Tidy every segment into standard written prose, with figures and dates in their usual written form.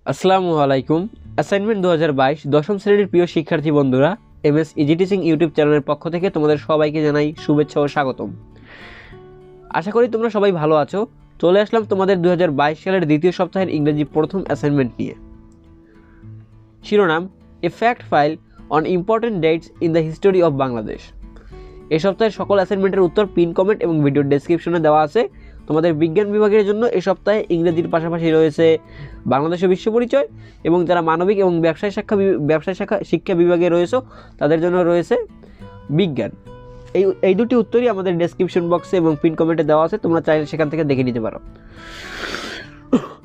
আসসালামু আলাইকুম। অ্যাসাইনমেন্ট 2022 দশম শ্রেণীর প্রিয় শিক্ষার্থী বন্ধুরা, এমএস ইজি টিচিং ইউটিউব চ্যানেলের পক্ষ থেকে তোমাদের সবাইকে জানাই শুভেচ্ছা ও স্বাগতম। আশা করি তোমরা সবাই ভালো আছো। চলে আসলাম তোমাদের 2022 সালের দ্বিতীয় সপ্তাহের ইংরেজি প্রথম অ্যাসাইনমেন্ট নিয়ে। শিরোনাম এ fact file on important dates in the history of Bangladesh. এই সপ্তাহের সকল অ্যাসাইনমেন্টের উত্তর পিন কমেন্ট এবং ভিডিওর ডেসক্রিপশনে দেওয়া আছে। তোমাদের বিজ্ঞান বিভাগের জন্য এই সপ্তাহে ইংরেজির পাশাপাশি রয়েছে বাংলাদেশের বিশ্ব পরিচয়, এবং যারা মানবিক এবং ব্যবসায় শিক্ষা বিভাগে রয়েছে তাদের জন্য রয়েছে বিজ্ঞান। এই দুটি উত্তরই আমাদের ডেসক্রিপশন বক্সে এবং পিন কমেন্টে দেওয়া আছে, তোমরা চাইলে সেখান থেকে দেখে নিতে পারো।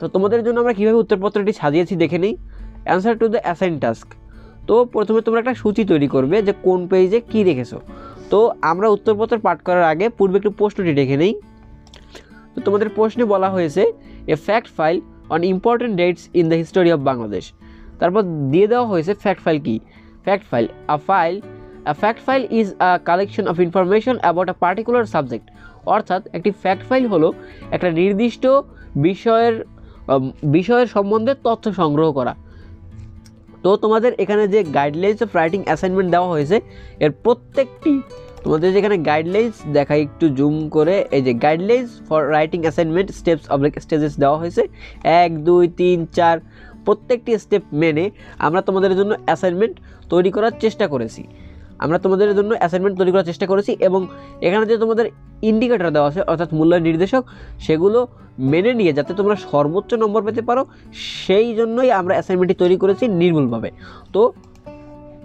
তো তোমাদের জন্য আমরা কীভাবে উত্তরপত্রটি সাজিয়েছি দেখে নিই। Answer to the assign task. তো প্রথমে তোমরা একটা সূচি তৈরি করবে যে কোন পেজে কী রেখেছো। তো আমরা উত্তরপত্র পাঠ করার আগে পূর্বে একটু প্রশ্নটি দেখে নেই। তো তোমাদের প্রশ্নে বলা হয়েছে এ fact file on important dates in the history of Bangladesh. তারপর দিয়ে দেওয়া হয়েছে ফ্যাক্ট ফাইল কি। Fact file a fact file is a collection of information about a particular subject. অর্থাৎ একটি ফ্যাক্ট ফাইল হলো একটা নির্দিষ্ট বিষয়ের সম্বন্ধে তথ্য সংগ্রহ করা। তো তোমাদের এখানে যে গাইডলাইন্স অফ রাইটিং অ্যাসাইনমেন্ট দেওয়া হয়েছে এর প্রত্যেকটি, তোমাদের যেখানে গাইডলাইন্স দেখাই একটু জুম করে, এই যে guidelines for writing assignment steps oblique stages দেওয়া হয়েছে 1, 2, 3, 4 প্রত্যেকটি স্টেপ মেনে আমরা তোমাদের জন্য অ্যাসাইনমেন্ট তৈরি করার চেষ্টা করেছি। এবং এখানে যে তোমাদের ইন্ডিকেটর দেওয়া আছে অর্থাৎ মূল্যায়ন নির্দেশক, সেগুলো মেনে নিয়ে যাতে তোমরা সর্বোচ্চ নম্বর পেতে পারো সেই জন্যই আমরা অ্যাসাইনমেন্টটি তৈরি করেছি নির্ভুলভাবে। তো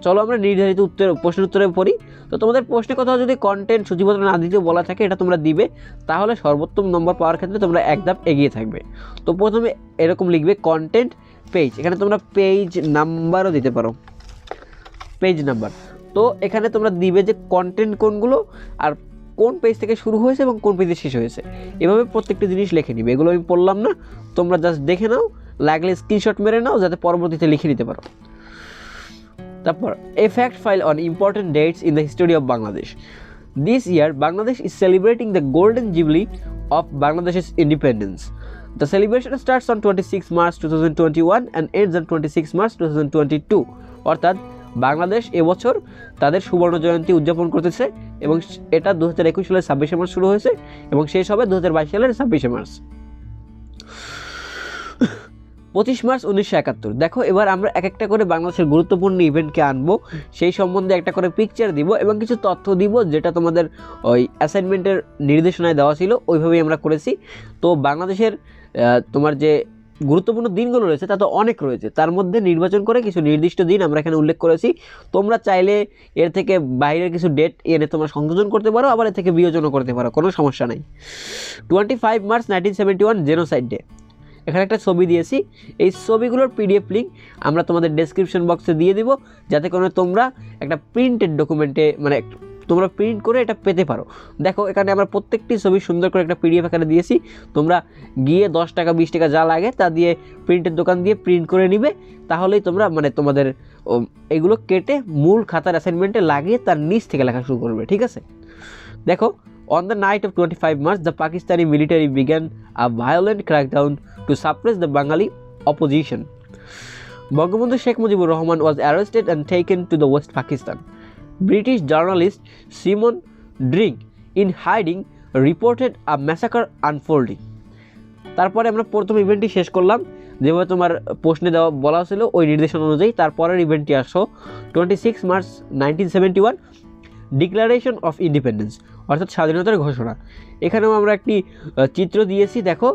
চলো আমরা নির্ধারিত প্রশ্নের উত্তরে পড়ি। তো তোমাদের প্রশ্নের কথা যদি কন্টেন্ট সূচিপত্র না দিতে বলা থাকে এটা তোমরা দিবে, তাহলে সর্বোত্তম নম্বর পাওয়ার ক্ষেত্রে তোমরা এক ধাপ এগিয়ে থাকবে। তো প্রথমে এরকম লিখবে কন্টেন্ট পেজ, এখানে তোমরা পেজ নাম্বারও দিতে পারো, পেজ নাম্বার। তো এখানে তোমরা দিবে যে কন্টেন্ট কোনগুলো আর কোন পেজ থেকে শুরু হয়েছে এবং কোন পেজে শেষ হয়েছে, এভাবে প্রত্যেকটি জিনিস লিখে নিবে। এগুলো আমি পড়লাম না, তোমরা জাস্ট দেখে নাও, লাগলে স্ক্রিনশট মেরে নাও যাতে পরবর্তীতে লিখে নিতে পারো। তারপর এ fact file on important dates in the history of Bangladesh. This year Bangladesh is celebrating the golden jubilee of বাংলাদেশের independence. The celebration starts on 26 March 2021 and ends on 26 March 2022. অর্থাৎ বাংলাদেশ এবছর তাদের সুবর্ণ জয়ন্তী উদযাপন করতেছে এবং এটা 2021 সালের 26শে মার্চ শুরু হয়েছে এবং শেষ হবে 2022 সালের 26শে মার্চ। 25 মার্চ 1971। দেখো এবার আমরা এক একটা করে বাংলাদেশের গুরুত্বপূর্ণ ইভেন্টকে আনবো, সেই সম্বন্ধে একটা করে পিকচার দিব এবং কিছু তথ্য দিব যেটা তোমাদের ওই অ্যাসাইনমেন্টের নির্দেশনায় দেওয়া ছিল, ওইভাবেই আমরা করেছি। তো বাংলাদেশের তোমার যে গুরুত্বপূর্ণ দিনগুলো রয়েছে তা তো অনেক রয়েছে, তার মধ্যে নির্বাচন করে কিছু নির্দিষ্ট দিন আমরা এখানে উল্লেখ করেছি। তোমরা চাইলে এর থেকে বাইরের কিছু ডেট এনে তোমরা সংযোজন করতে পারো, আবার এর থেকে বিয়োজনও করতে পারো, কোনো সমস্যা নাই। 25 মার্চ 1971 জেনোসাইড ডে। এখানে একটা ছবি দিয়েছি, এই ছবিগুলোর পিডিএফ লিঙ্ক আমরা তোমাদের ডেসক্রিপশন বক্সে দিয়ে দিব, যাতে করে তোমরা একটা প্রিন্টেড ডকুমেন্টে মানে তোমরা প্রিন্ট করে এটা পেতে পারো। দেখো এখানে আমরা প্রত্যেকটি ছবি সুন্দর করে একটা পিডিএফ এখানে দিয়েছি, তোমরা গিয়ে 10 টাকা 20 টাকা যা লাগে তা দিয়ে প্রিন্টের দোকান দিয়ে প্রিন্ট করে নিবে, তাহলেই তোমরা মানে তোমাদের এগুলো কেটে মূল খাতার অ্যাসাইনমেন্টে লাগিয়ে তার নিচ থেকে লেখা শুরু করবে, ঠিক আছে। দেখো on the night of 25 March the Pakistani military began a violent crackdown to suppress the Bengali opposition. Bangabandhu Sheikh Mujibur Rahman was arrested and taken to the West Pakistan. British journalist Simon Drink in hiding reported a massacre unfolding. তারপরে আমরা প্রথম ইভেন্টটি শেষ করলাম যেভাবে তোমার প্রশ্নে দেওয়া বলা ছিল ওই নির্দেশনা অনুযায়ী। তারপরের ইভেন্টটি আসো 26 মার্চ 1971 ডিক্লারেশন অফ ইন্ডিপেন্ডেন্স, অর্থাৎ স্বাধীনতার ঘোষণা। এখানেও আমরা একটি চিত্র দিয়েছি, দেখো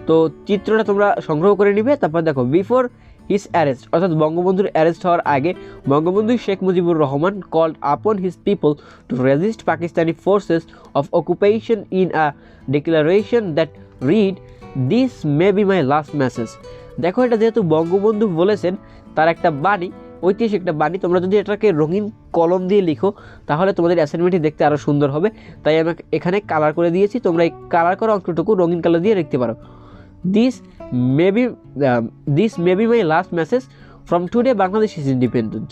তো চিত্রটা তোমরা সংগ্রহ করে নিবে। তারপর দেখো বিফোর হিজ অ্যারেস্ট, অর্থাৎ বঙ্গবন্ধুর অ্যারেস্ট হওয়ার আগে Bangabandhu Sheikh Mujibur Rahman called upon his people to resist Pakistani forces of occupation in a declaration that read this may be my last message. দেখো এটা যেহেতু বঙ্গবন্ধু বলেছেন, তার একটা বাণী, ঐতিহাসিক একটা বাণী, তোমরা যদি এটাকে রঙিন কলম দিয়ে লিখো তাহলে তোমাদের অ্যাসাইনমেন্টটি দেখতে আরও সুন্দর হবে, তাই আমি এখানে কালার করে দিয়েছি। তোমরা এই কালার করা অংশটুকু রঙিন কালার দিয়ে লিখতে পারো। This may be my last message from today Bangladesh is independent.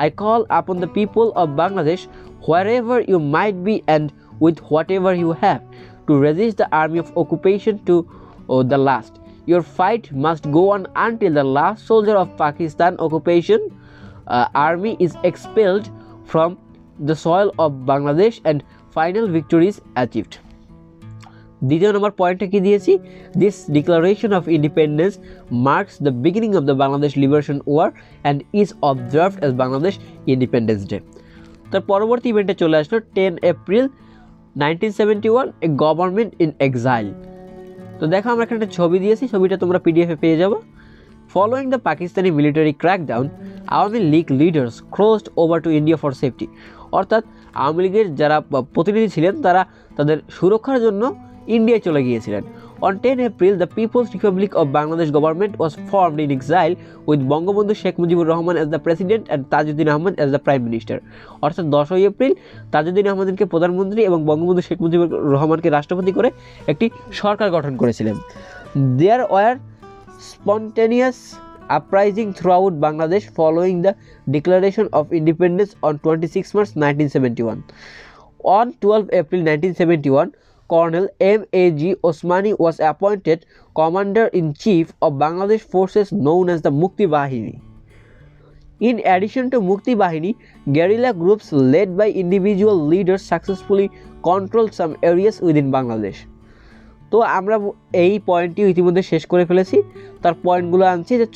I call upon the people of Bangladesh wherever you might be and with whatever you have to resist the army of occupation to the last. your fight must go on until the last soldier of Pakistan occupation army is expelled from the soil of Bangladesh and final victory is achieved. দ্বিতীয় নম্বর পয়েন্টে কি দিয়েছি, this declaration of independence marks the beginning of the Bangladesh liberation war and is observed as Bangladesh independence day. তার পরবর্তী ইভেন্টে চলে আসলো 10 April 1971 এ গভর্নমেন্ট ইন এক্সাইল। তো দেখো আমরা এখানে একটা ছবি দিয়েছি, ছবিটা তোমরা পিডিএফে পেয়ে যাবো। Following the Pakistani military crackdown Awami League leaders crossed over to India for safety. অর্থাৎ আওয়ামী লীগের যারা প্রতিনিধি ছিলেন তারা তাদের সুরক্ষার জন্য ইন্ডিয়ায় চলে গিয়েছিলেন। On 10 April, the People's Republic of Bangladesh government was formed in exile with Bangabandhu Sheikh Mujibur Rahman as the president and Tajuddin Ahmad as the prime minister। অর্থাৎ 10 এপ্রিল তাজউদ্দিন আহমদকে প্রধানমন্ত্রী এবং বঙ্গবন্ধু শেখ মুজিবুর রহমানকে রাষ্ট্রপতি করে একটি সরকার গঠন করেছিলেন। There were spontaneous uprising throughout Bangladesh following the declaration of independence on 26 March 1971. On 12 April 1971, Colonel M.A.G. Osmani was appointed Commander-in-Chief of Bangladesh forces known as the Mukti Bahini. In addition to Mukti Bahini, guerrilla groups led by individual leaders successfully controlled some areas within Bangladesh. তো আমরা এই পয়েন্টটি ইতিমধ্যে শেষ করে ফেলেছি। তার পয়েন্টগুলো আনছি যে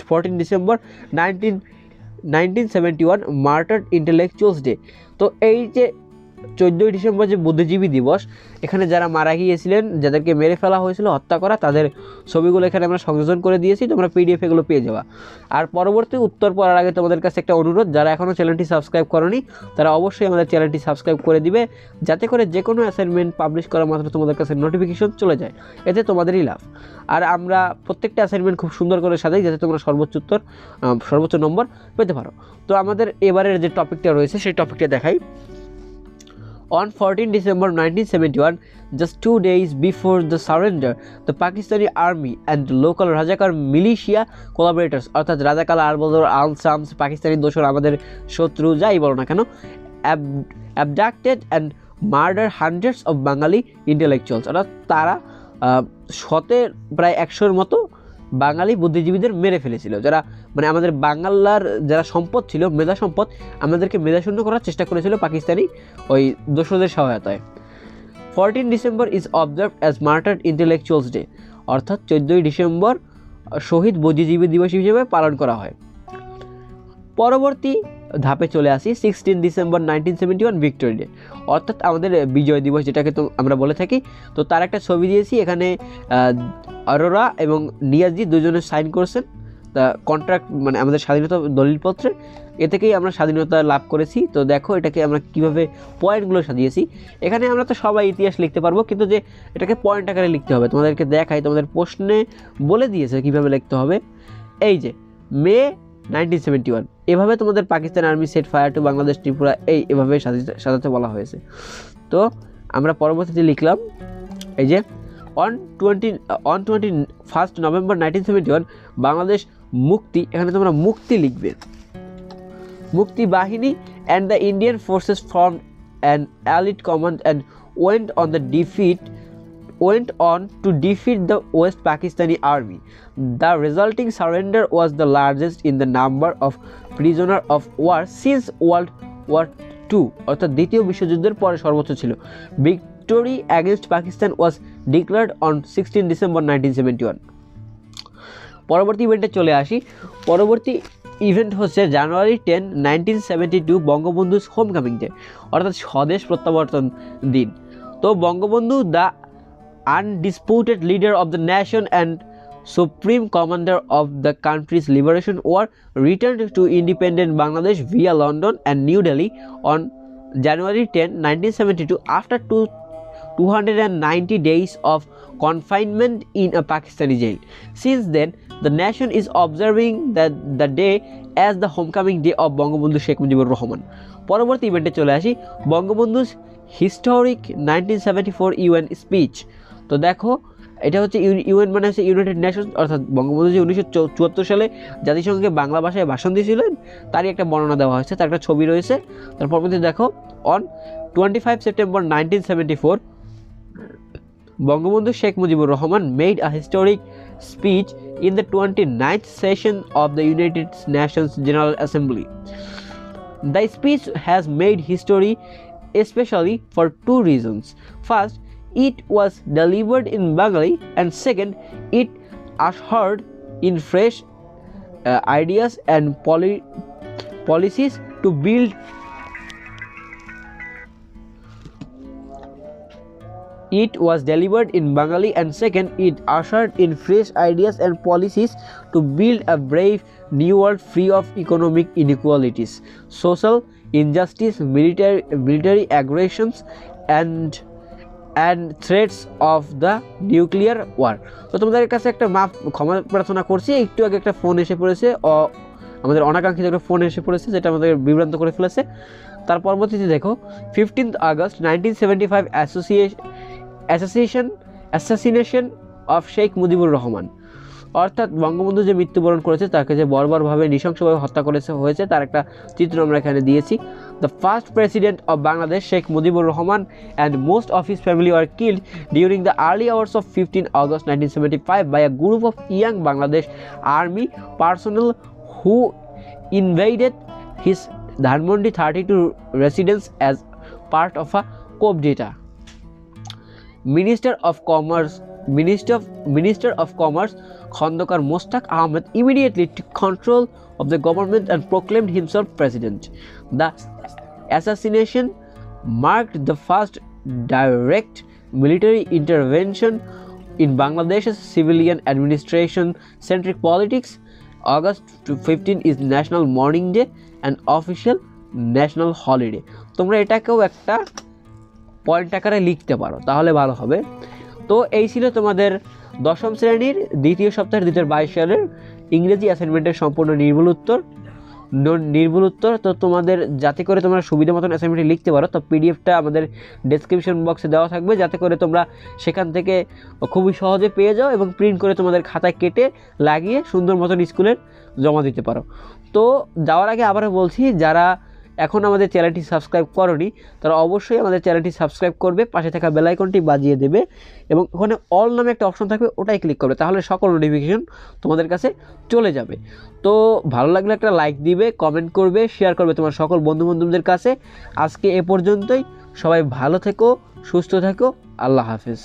14 ডিসেম্বর 1971 মার্টার্ড ইন্টেলেকচুয়ালস ডে। তো এই যে 14 ডিসেম্বর যে বুদ্ধিজীবী দিবস, এখানে যারা মারা গিয়েছিলেন, যাদেরকে মেরে ফেলা হয়েছিল, হত্যা করা, তাদের ছবিগুলো এখানে আমরা সংযোজন করে দিয়েছি, তোমরা পিডিএফ এগুলো পেয়ে যাবা। আর পরবর্তী উত্তর পড়ার আগে তোমাদের কাছে একটা অনুরোধ, যারা এখনও চ্যানেলটি সাবস্ক্রাইব করনি তারা অবশ্যই আমাদের চ্যানেলটি সাবস্ক্রাইব করে দিবে, যাতে করে যে কোনো অ্যাসাইনমেন্ট পাবলিশ করা মাত্র তোমাদের কাছে নোটিফিকেশন চলে যায়, এতে তোমাদেরই লাভ। আর আমরা প্রত্যেকটা অ্যাসাইনমেন্ট খুব সুন্দর করে সাজাই যাতে তোমরা সর্বোচ্চ নম্বর পেতে পারো। তো আমাদের এবারের যে টপিকটা রয়েছে সেই টপিকটা দেখাই। On 14 December 1971, just 2 days before the surrender, the Pakistani army and the local Rajakar militia collaborators, অর্থাৎ রাজাকার আলবদর আল শামস, পাকিস্তানি দোসর, আমাদের শত্রু যাই বলো না কেন, abducted and murdered hundreds of Bengali intellectuals। অর্থাৎ তারা প্রায় 100-র মতো বাঙালি বুদ্ধিজীবীদের মেরে ফেলেছিল, যারা মানে আমাদের বাংলার যারা সম্পদ ছিল, মেধা সম্পদ, আমাদেরকে মেধাশূন্য করার চেষ্টা করেছিল পাকিস্তানি ওই দোসরদের সহায়তায়। 14 December is observed as মার্টার্ড intellectuals day. অর্থাৎ 14 ডিসেম্বর শহীদ বুদ্ধিজীবী দিবস হিসেবে পালন করা হয়। পরবর্তী ধাপে চলে আসি 16 ডিসেম্বর 1971 ভিক্টোরি ডে, অর্থাৎ আমাদের বিজয় দিবস যেটাকে তো আমরা বলে থাকি। তো তার একটা ছবি দিয়েছি, এখানে অরোরা এবং নিয়াজি দুজনে সাইন করছেন তা কন্ট্রাক্ট, মানে আমাদের স্বাধীনতা দলিলপত্রে, এ থেকেই আমরা স্বাধীনতা লাভ করেছি। তো দেখো এটাকে আমরা কীভাবে পয়েন্টগুলো সাজিয়েছি। এখানে আমরা তো সবাই ইতিহাস লিখতে পারবো, কিন্তু যে এটাকে পয়েন্ট আকারে লিখতে হবে, তোমাদেরকে দেখাই, তোমাদের প্রশ্নে বলে দিয়েছে কীভাবে লিখতে হবে। এই যে মে 1971, এভাবে তোমাদের Pakistan army set fire to Bangladesh Tripura, এভাবে সাজাতে বলা হয়েছে। তো আমরা পরবর্তীতে লিখলাম এই যে on 21 নভেম্বর 1971 বাংলাদেশ মুক্তি, এখানে তোমরা মুক্তি লিখবে, মুক্তি বাহিনী and the Indian forces formed an allied command and went on to defeat the West Pakistani army. The resulting surrender was the largest in the number of prisoners of war since World War II, অর্থাৎ দ্বিতীয় বিশ্বযুদ্ধের পরে সর্বোচ্চ ছিল। Victory against Pakistan was declared on 16 December 1971. পরবর্তী ইভেন্টে চলে আসি। পরবর্তী ইভেন্ট হচ্ছে জানুয়ারি 10, 1972 বঙ্গবন্ধু's হোমকামিং ডে, অর্থাৎ স্বদেশ প্রত্যাবর্তন দিন। তো Bangabandhu the undisputed leader of the nation and supreme commander of the country's liberation war returned to independent Bangladesh via London and New Delhi on January 10, 1972 after 290 days of confinement in a Pakistani jail. Since then, the nation is observing the day as the homecoming day of Bangabandhu Sheikh Mujibur Rahman. পরবর্তী ইভেন্টে চলে আসি, বঙ্গবন্ধুর historic 1974 UN speech. তো দেখো এটা হচ্ছে UN মানে হচ্ছে ইউনাইটেড নেশনস, অর্থাৎ বঙ্গবন্ধু যে 1974 সালে জাতিসংঘে বাংলা ভাষায় ভাষণ দিয়েছিলেন তারই একটা বর্ণনা দেওয়া হয়েছে, তার একটা ছবি রয়েছে। তারপর দেখো on 25 September 1974 Bangabandhu Sheikh Mujibur Rahman made a historic speech in the 29th session of the United Nations General Assembly. The speech has made history especially for two reasons. First, it was delivered in Bengali, and second, it ushered in fresh ideas and policies to build It was delivered in Bengali, and second, it ushered in fresh ideas and policies to build a brave new world free of economic inequalities, social injustice, military aggressions, and threats of the nuclear war. তো তোমাদের কাছে একটা ক্ষমা প্রার্থনা করছি, একটু আগে একটা ফোন এসে পড়েছে, আমাদের অনাকাঙ্ক্ষিত একটা ফোন এসে পড়েছে যেটা আমাদের বিভ্রান্ত করে ফেলেছে। তার পরবর্তীতে দেখো 15th August 1975 assassination of Sheikh Mujibur Rahman, অর্থাৎ বঙ্গবন্ধু যে মৃত্যুবরণ করেছে তাকে যে বর্বরভাবে নৃশংসভাবে হত্যা হয়েছে তার একটা চিত্র আমরা এখানে দিয়েছি। The first president of Bangladesh, Sheikh Mujibur Rahman, and most of his family were killed during the early hours of 15 August 1975 by a group of young Bangladesh army personnel who invaded his Dhanmondi 32 residence as part of a coup d'etat. Minister of Commerce Khondokar Mostak Ahmed immediately took control of the government and proclaimed himself president. The assassination marked the first direct military intervention in Bangladesh's civilian administration-centric politics. August 15 is National Mourning Day and official national holiday. তোমরা এটাকেও একটা point আকারে লিখতে পারো, তাহলে ভালো হবে। তো এই ছিল তোমাদের দশম শ্রেণীর দ্বিতীয় সপ্তাহের 2022 সালের ইংরেজি অ্যাসাইনমেন্টের সম্পূর্ণ নির্ভুল উত্তর। তো তোমাদের যাতে করে তোমরা সুবিধা মতন অ্যাসাইনমেন্টে লিখতে পারো, তো পিডিএফটা আমাদের ডেসক্রিপশন বক্সে দেওয়া থাকবে, যাতে করে তোমরা সেখান থেকে খুবই সহজে পেয়ে যাও এবং প্রিন্ট করে তোমাদের খাতায় কেটে লাগিয়ে সুন্দর মতন স্কুলে জমা দিতে পারো। তো যাওয়ার আগে আবারও বলছি, যারা এখন আমাদের চ্যানেলটি সাবস্ক্রাইব করোনি তারা অবশ্যই আমাদের চ্যানেলটি সাবস্ক্রাইব করবে, পাশে থাকা বেল আইকনটি বাজিয়ে দেবে এবং ওখানে অল নামে একটা অপশন থাকবে, ওটাই ক্লিক করবে, তাহলে সকল নোটিফিকেশন তোমাদের কাছে চলে যাবে। তো ভালো লাগলে একটা লাইক দিবে, কমেন্ট করবে, শেয়ার করবে তোমার সকল বন্ধুবান্ধবদের কাছে। আজকে এ পর্যন্তই, সবাই ভালো থেকো, সুস্থ থেকো, আল্লাহ হাফেজ।